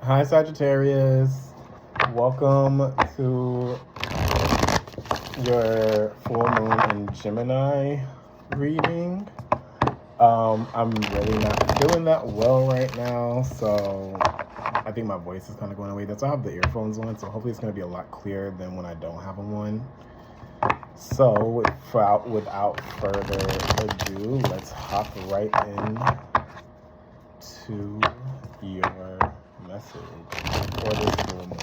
Hi, Sagittarius. Welcome to your full moon in Gemini reading. I'm really not feeling that well right now, so I think my voice is kind of going away. That's why I have the earphones on, so hopefully it's going to be a lot clearer than when I don't have them on. So without further ado, let's hop right in to your message for this full moon.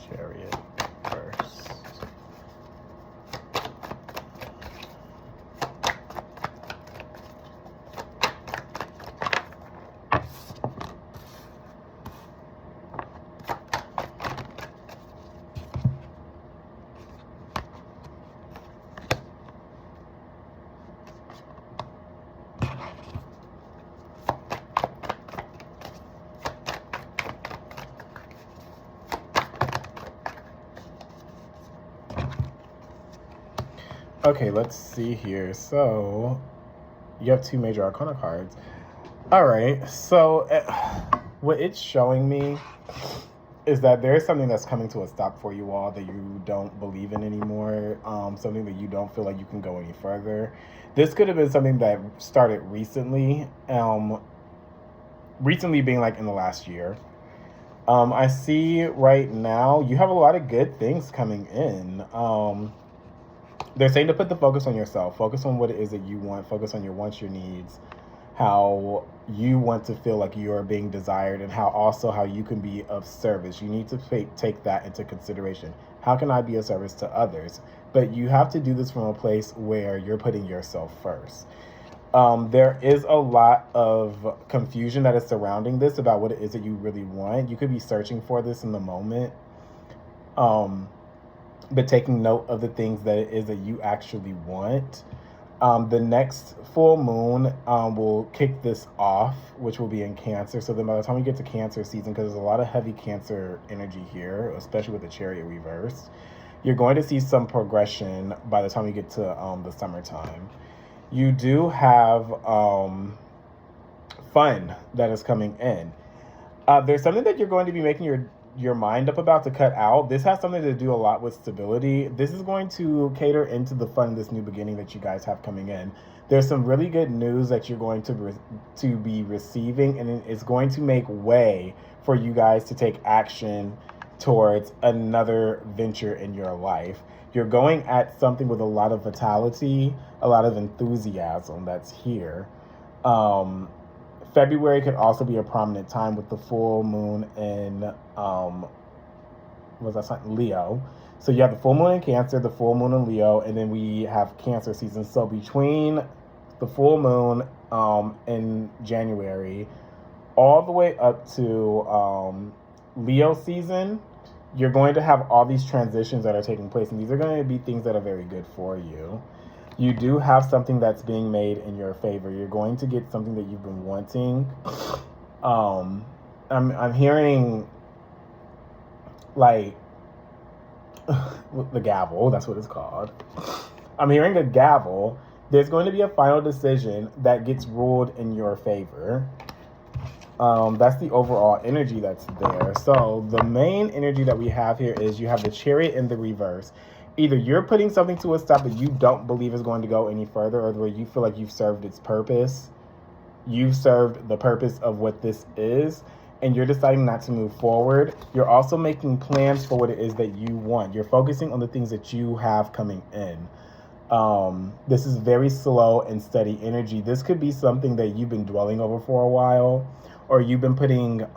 Chariot first. Okay, let's see here. So, you have two major arcana cards. All right, so what it's showing me is that there is something that's coming to a stop for you all that you don't believe in anymore, something that you don't feel like you can go any further. This could have been something that started recently, recently being like in the last year. I see right now you have a lot of good things coming in. They're saying to put the focus on yourself, focus on what it is that you want, focus on your wants, your needs, how you want to feel like you're being desired, and how you can be of service. You need to take that into consideration. How can I be of service to others? But you have to do this from a place where you're putting yourself first. There is a lot of confusion that is surrounding this about what it is that you really want. You could be searching for this in the moment. But taking note of the things that it is that you actually want. The next full moon will kick this off, which will be in Cancer. So then by the time we get to Cancer season, because there's a lot of heavy Cancer energy here, especially with the Chariot reversed, you're going to see some progression by the time we get to the summertime. You do have fun that is coming in. There's something that you're going to be making your mind up about to cut out. This has something to do a lot with stability. This is going to cater into the fun of this new beginning that you guys have coming in. There's some really good news that you're going to be receiving, and it's going to make way for you guys to take action towards another venture in your life. You're going at something with a lot of vitality, a lot of enthusiasm that's here. February could also be a prominent time with the full moon in Leo. So you have the full moon in Cancer, the full moon in Leo, and then we have Cancer season. So between the full moon in January all the way up to Leo season, you're going to have all these transitions that are taking place, and these are going to be things that are very good for you. You do have something that's being made in your favor. You're going to get something that you've been wanting. I'm hearing like the gavel. That's what it's called. I'm hearing a gavel. There's going to be a final decision that gets ruled in your favor. That's the overall energy that's there. So the main energy that we have here is you have the Chariot in the reverse. Either you're putting something to a stop that you don't believe is going to go any further, or where you feel like you've served its purpose. You've served the purpose of what this is, and you're deciding not to move forward. You're also making plans for what it is that you want. You're focusing on the things that you have coming in. This is very slow and steady energy. This could be something that you've been dwelling over for a while, or you've been putting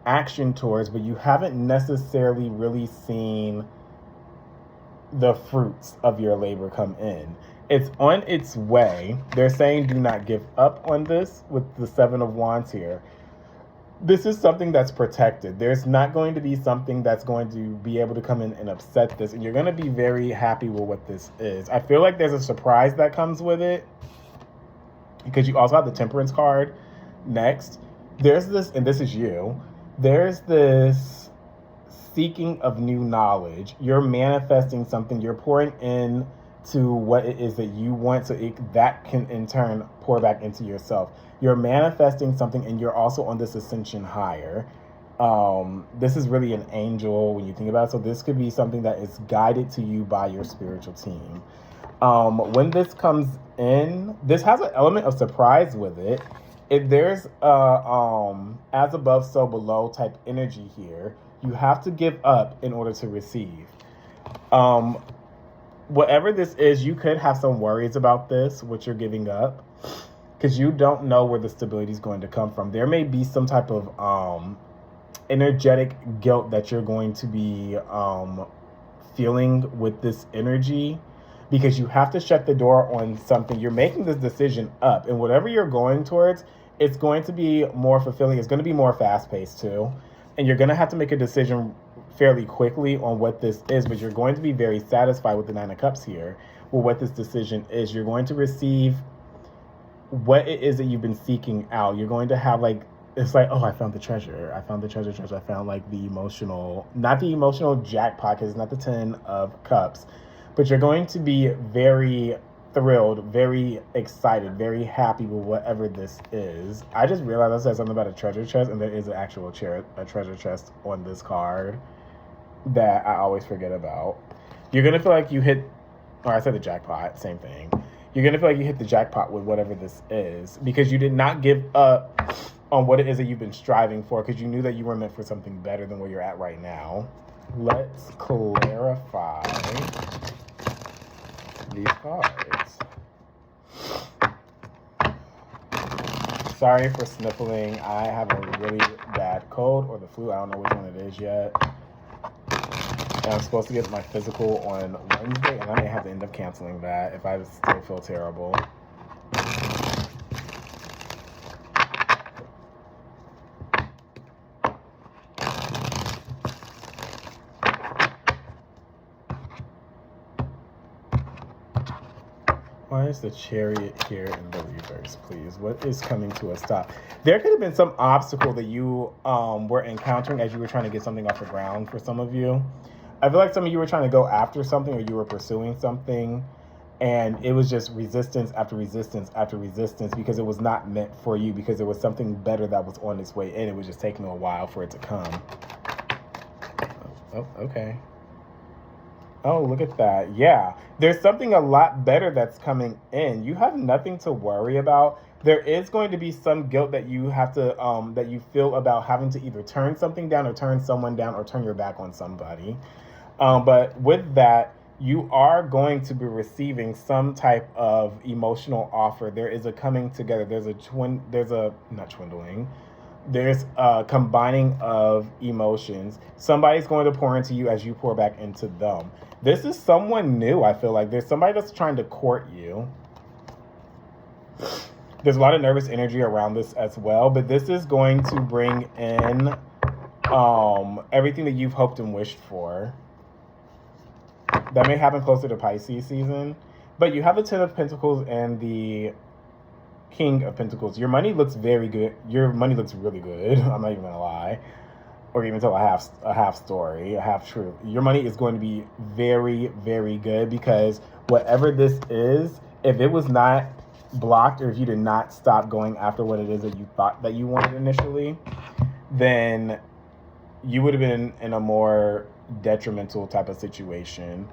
action towards, but you haven't necessarily really seen the fruits of your labor come in. It's on its way. They're saying do not give up on this with the Seven of Wands here. This is something that's protected. There's not going to be something that's going to be able to come in and upset this, and you're going to be very happy with what this is. I feel like there's a surprise that comes with it. because you also have the Temperance card next. There's this, and this is you, there's this seeking of new knowledge. You're manifesting something, you're pouring in to what it is that you want, so that can in turn pour back into yourself. You're manifesting something, and you're also on this ascension higher. This is really an angel when you think about it. So this could be something that is guided to you by your spiritual team. When this comes in, this has an element of surprise with it. If there's as above, so below type energy here, you have to give up in order to receive. Whatever this is, you could have some worries about this, what you're giving up, because you don't know where the stability is going to come from. There may be some type of energetic guilt that you're going to be feeling with this energy, because you have to shut the door on something. You're making this decision up, and whatever you're going towards, it's going to be more fulfilling. It's going to be more fast-paced too, and you're going to have to make a decision fairly quickly on what this is, but you're going to be very satisfied with the Nine of Cups here, with what this decision is. You're going to receive what it is that you've been seeking out. You're going to have it's like, oh, I found the treasure. I found the treasure. I found like the emotional, not the emotional jackpot, because it's not the 10 of Cups, but you're going to be very thrilled, very excited, very happy with whatever this is. I just realized I said something about a treasure chest, and there is an actual a treasure chest on this card that I always forget about. You're going to feel like you hit, or I said the jackpot, same thing. You're going to feel like you hit the jackpot with whatever this is, because you did not give up on what it is that you've been striving for, because you knew that you were meant for something better than where you're at right now. Let's clarify these cards. Sorry for sniffling. I have a really bad cold, or the flu. I don't know which one it is yet. And I'm supposed to get my physical on Wednesday, and I may have to end up canceling that if I still feel terrible. Why is the Chariot here in the reverse, please? What is coming to a stop? There could have been some obstacle that you were encountering as you were trying to get something off the ground for some of you. I feel like some of you were trying to go after something, or you were pursuing something, and it was just resistance after resistance after resistance, because it was not meant for you, because there was something better that was on its way in. It was just taking a while for it to come. Oh, okay. Oh, look at that. Yeah, there's something a lot better that's coming in. You have nothing to worry about. There is going to be some guilt that you have to, that you feel about having to either turn something down, or turn someone down, or turn your back on somebody. But with that, you are going to be receiving some type of emotional offer. There is a coming together. There's a combining of emotions. Somebody's going to pour into you as you pour back into them. This is someone new. I feel like there's somebody that's trying to court you. There's a lot of nervous energy around this as well, but this is going to bring in everything that you've hoped and wished for. That may happen closer to Pisces season, but you have the 10 of Pentacles and the King of Pentacles. Your money looks very good. Your money looks really good. I'm not even gonna lie, or even tell a half story, a half truth. Your money is going to be very, very good, because whatever this is, if it was not blocked, or if you did not stop going after what it is that you thought that you wanted initially, then you would have been in a more detrimental type of situation.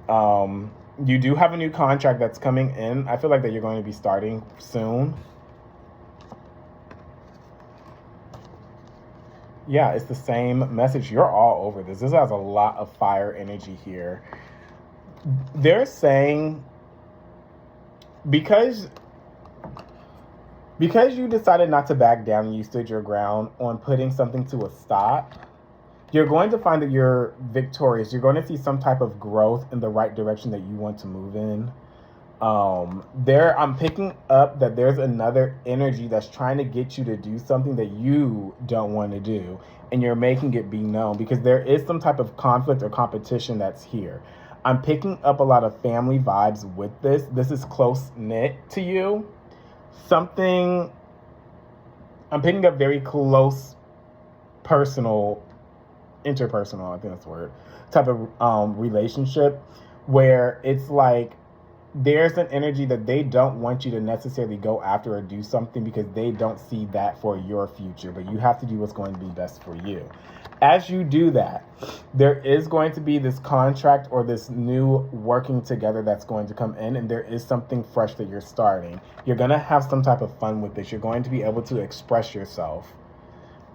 You do have a new contract that's coming in. I feel like that you're going to be starting soon. Yeah, it's the same message. You're all over this. This has a lot of fire energy here. They're saying, because you decided not to back down and you stood your ground on putting something to a stop, you're going to find that you're victorious. You're going to see some type of growth in the right direction that you want to move in. I'm picking up that there's another energy that's trying to get you to do something that you don't want to do, and you're making it be known, because there is some type of conflict or competition that's here. I'm picking up a lot of family vibes with this. This is close-knit to you. something, I'm picking up very close, personal, interpersonal, I think that's the word, type of relationship where it's like there's an energy that they don't want you to necessarily go after or do something because they don't see that for your future, but you have to do what's going to be best for you. As you do that, there is going to be this contract or this new working together that's going to come in, and there is something fresh that you're starting. You're going to have some type of fun with this. You're going to be able to express yourself.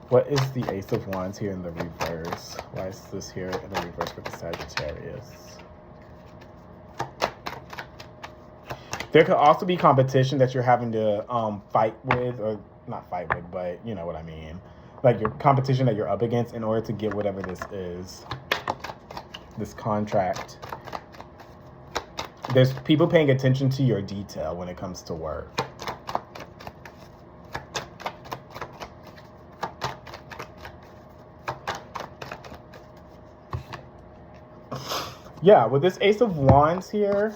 What is the Ace of Wands here in the reverse? Why is this here in the reverse for the Sagittarius? There could also be competition that you're having to fight with, or not fight with, but you know what I mean. Like your competition that you're up against in order to get whatever this is, this contract. There's people paying attention to your detail when it comes to work. Yeah, with this Ace of Wands here,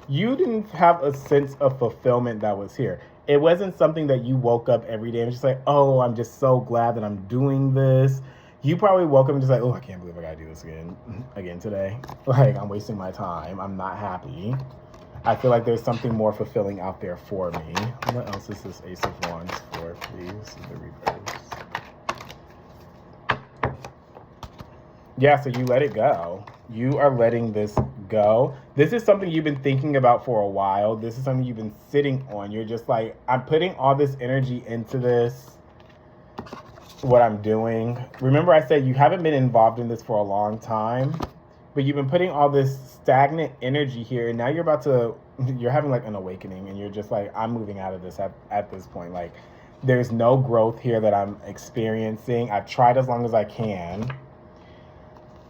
you didn't have a sense of fulfillment that was here. It wasn't something that you woke up every day and just like, oh, I'm just so glad that I'm doing this. You probably woke up and just like, oh, I can't believe I gotta do this again today. Like, I'm wasting my time. I'm not happy. I feel like there's something more fulfilling out there for me. What else is this Ace of Wands for, please? In the reverse. Yeah, so you let it go. You are letting this go. This is something you've been thinking about for a while. This is something you've been sitting on. You're just like, I'm putting all this energy into this, what I'm doing. Remember I said you haven't been involved in this for a long time, but you've been putting all this stagnant energy here, and now you're having like an awakening, and you're just like, I'm moving out of this at this point. Like, there's no growth here that I'm experiencing. I've tried as long as I can.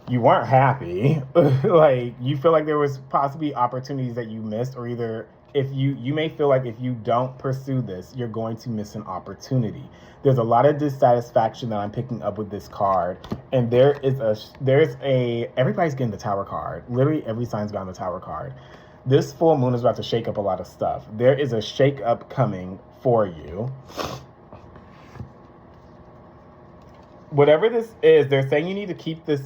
You weren't happy. Like, you feel like there was possibly opportunities that you missed, or either if you may feel like if you don't pursue this, you're going to miss an opportunity. There's a lot of dissatisfaction that I'm picking up with this card, and there's everybody's getting the Tower card. Literally every sign's gotten the Tower card. This full moon is about to shake up a lot of stuff. There is a shake up coming for you. Whatever this is, they're saying you need to keep this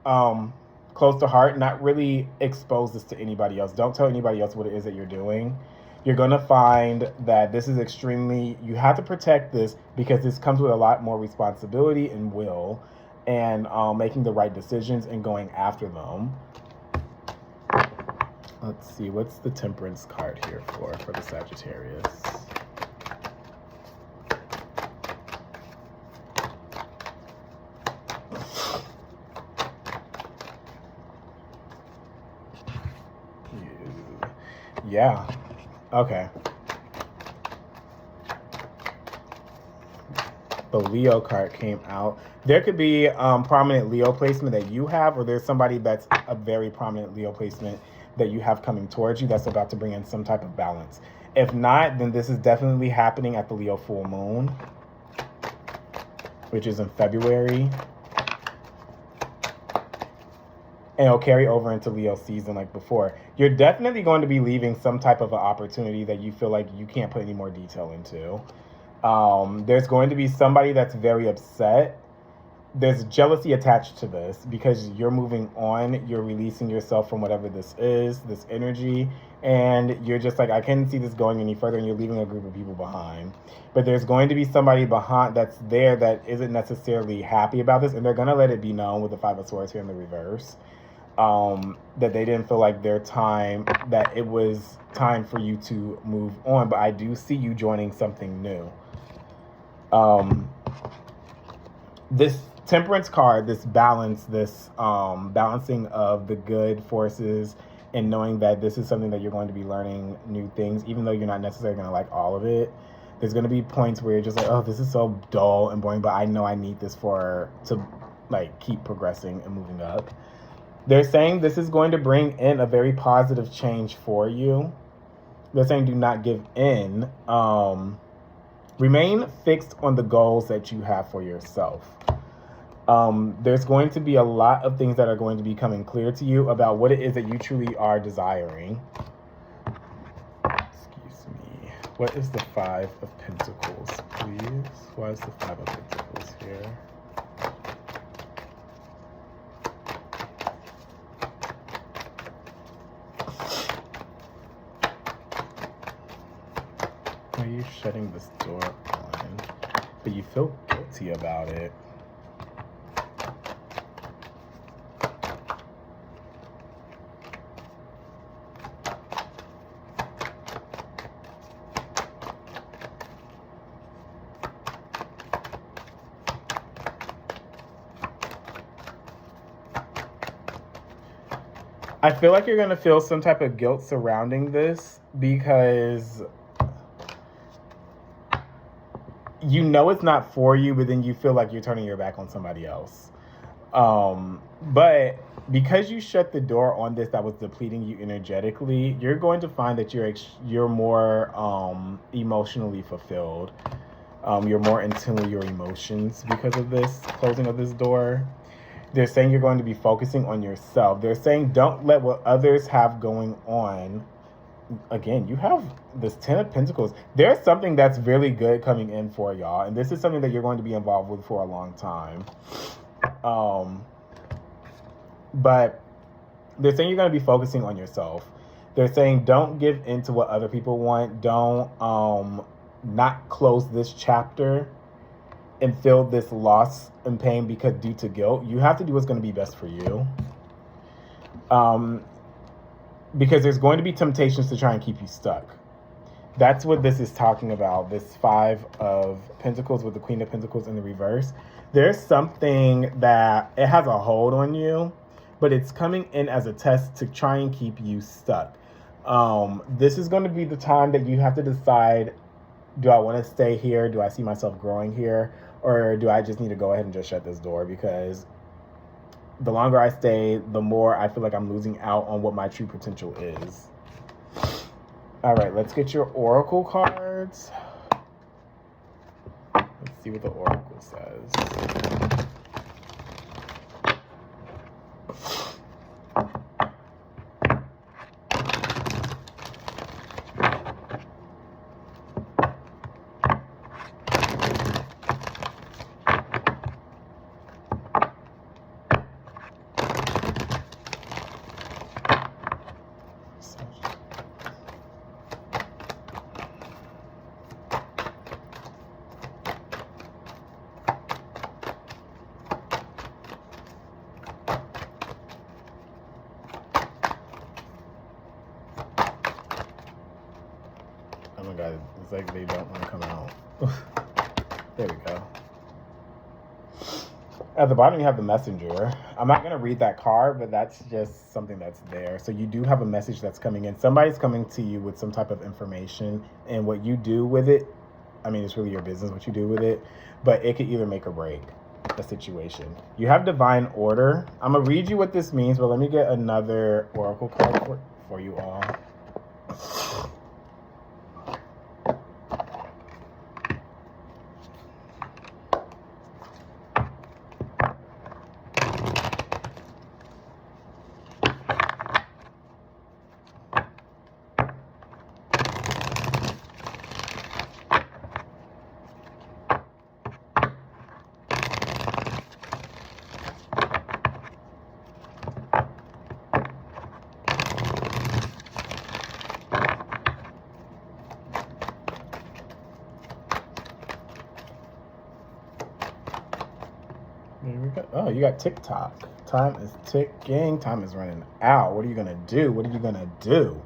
close to heart, not really expose this to anybody else. Don't tell anybody else what it is that you're doing. You're going to find that this is you have to protect this because this comes with a lot more responsibility and will, and making the right decisions and going after them. Let's see, what's the Temperance card here for the Sagittarius? Yeah. Okay. The Leo card came out. There could be prominent Leo placement that you have, or there's somebody that's a very prominent Leo placement that you have coming towards you that's about to bring in some type of balance. If not, then this is definitely happening at the Leo full moon, which is in February. And it'll carry over into Leo season like before. You're definitely going to be leaving some type of an opportunity that you feel like you can't put any more detail into. There's going to be somebody that's very upset. There's jealousy attached to this because you're moving on. You're releasing yourself from whatever this is, this energy. And you're just like, I can't see this going any further, and you're leaving a group of people behind. But there's going to be somebody behind that's there that isn't necessarily happy about this, and they're going to let it be known with the Five of Swords here in the reverse. That they didn't feel like that it was time for you to move on. But I do see you joining something new. This Temperance card, this balance, this balancing of the good forces, and knowing that this is something that you're going to be learning new things, even though you're not necessarily going to like all of it. There's going to be points where you're just like, oh, this is so dull and boring, but I know I need this to like keep progressing and moving up. They're saying this is going to bring in a very positive change for you. They're saying do not give in. Remain fixed on the goals that you have for yourself. There's going to be a lot of things that are going to be coming clear to you about what it is that you truly are desiring. Excuse me. What is the Five of Pentacles, please? Why is the Five of Pentacles here? Why are you shutting this door on? But you feel guilty about it. I feel like you're going to feel some type of guilt surrounding this because you know it's not for you, but then you feel like you're turning your back on somebody else. But because you shut the door on this that was depleting you energetically, you're going to find that you're more emotionally fulfilled. You're more in tune with your emotions because of this closing of this door. They're saying you're going to be focusing on yourself. They're saying don't let what others have going on. Again, you have this Ten of Pentacles. There's something that's really good coming in for y'all. And this is something that you're going to be involved with for a long time. But they're saying you're going to be focusing on yourself. They're saying don't give in to what other people want. Don't not close this chapter and feel this loss and pain because due to guilt. You have to do what's going to be best for you. Because there's going to be temptations to try and keep you stuck. That's what this is talking about. This Five of Pentacles with the Queen of Pentacles in the reverse. There's something that it has a hold on you, but it's coming in as a test to try and keep you stuck. This is going to be the time that you have to decide, do I want to stay here? Do I see myself growing here? Or do I just need to go ahead and just shut this door? Because the longer I stay, the more I feel like I'm losing out on what my true potential is. All right, let's get your Oracle cards. Let's see what the Oracle says. Oh my God, it's like they don't want to come out. There we go. At the bottom, you have the Messenger. I'm not going to read that card, but that's just something that's there. So you do have a message that's coming in. Somebody's coming to you with some type of information, and what you do with it, I mean, it's really your business what you do with it, but it could either make or break a situation. You have Divine Order. I'm going to read you what this means, but let me get another Oracle card for you all. There we go. Oh, you got TikTok. Time is ticking. Time is running out. What are you going to do? What are you going to do?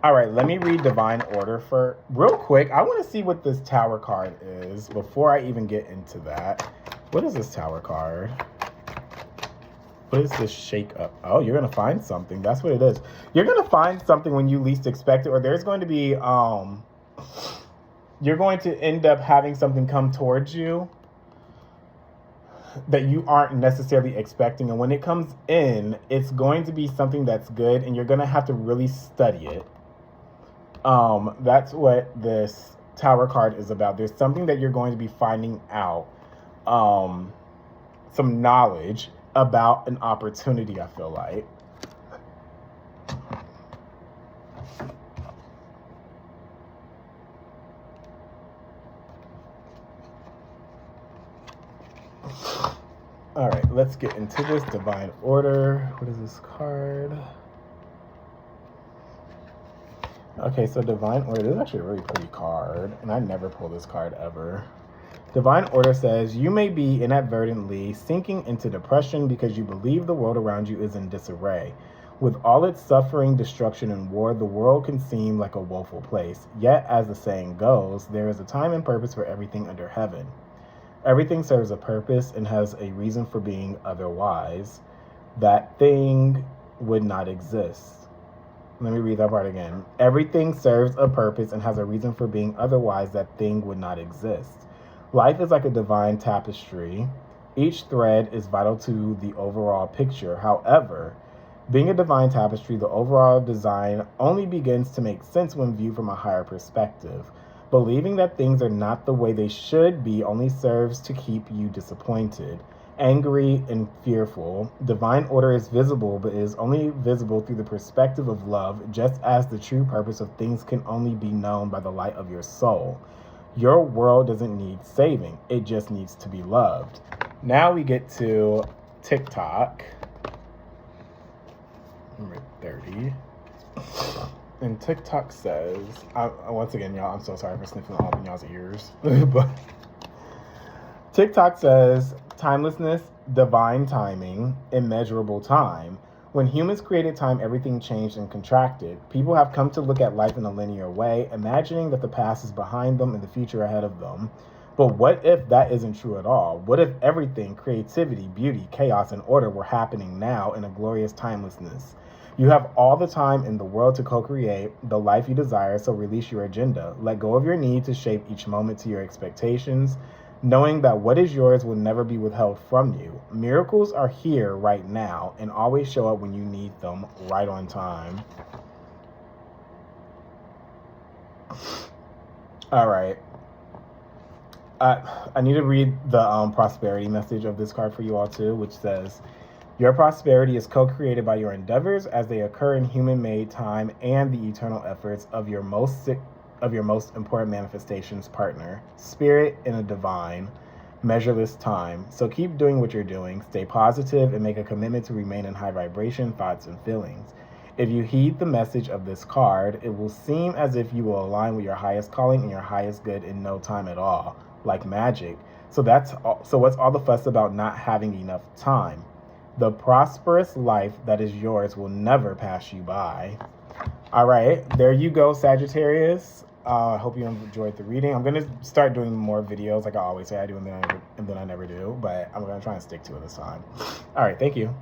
All right, let me read Divine Order for real quick. I want to see what this Tower card is before I even get into that. What is this Tower card? What is this shake up? Oh, you're going to find something. That's what it is. You're going to find something when you least expect it, or there's going to be, you're going to end up having something come towards you that you aren't necessarily expecting. And when it comes in, it's going to be something that's good, and you're going to have to really study it. That's what this Tower card is about. There's something that you're going to be finding out, some knowledge about an opportunity, I feel like. All right, let's get into this divine order. What is this card? Okay, so divine order. This is actually a really pretty card, and I never pull this card ever. Divine order says, you may be inadvertently sinking into depression because you believe the world around you is in disarray. With all its suffering, destruction, and war, the world can seem like a woeful place. Yet, as the saying goes, there is a time and purpose for everything under heaven. Everything serves a purpose and has a reason for being, otherwise that thing would not exist. Let me read that part again. Everything serves a purpose and has a reason for being, otherwise that thing would not exist. Life is like a divine tapestry. Each thread is vital to the overall picture. However, being a divine tapestry, the overall design only begins to make sense when viewed from a higher perspective. Believing that things are not the way they should be only serves to keep you disappointed, angry, and fearful. Divine order is visible, but is only visible through the perspective of love, just as the true purpose of things can only be known by the light of your soul. Your world doesn't need saving. It just needs to be loved. Now we get to TikTok. Number 30. And TikTok says, once again, y'all, I'm so sorry for sniffing all in y'all's ears. But TikTok says, timelessness, divine timing, immeasurable time. When humans created time, everything changed and contracted. People have come to look at life in a linear way, imagining that the past is behind them and the future ahead of them. But what if that isn't true at all? What if everything, creativity, beauty, chaos, and order were happening now in a glorious timelessness? You have all the time in the world to co-create the life you desire, so release your agenda. Let go of your need to shape each moment to your expectations, knowing that what is yours will never be withheld from you. Miracles are here right now and always show up when you need them, right on time. All right. I need to read the prosperity message of this card for you all too, which says, your prosperity is co-created by your endeavors as they occur in human-made time and the eternal efforts of your most important manifestations partner, spirit in a divine, measureless time. So keep doing what you're doing, stay positive, and make a commitment to remain in high vibration thoughts and feelings. If you heed the message of this card, it will seem as if you will align with your highest calling and your highest good in no time at all, like magic. So what's all the fuss about not having enough time? The prosperous life that is yours will never pass you by. All right, there you go, Sagittarius. I hope you enjoyed the reading. I'm going to start doing more videos like I always say I do, and then I never do. But I'm going to try and stick to it this time. All right, thank you.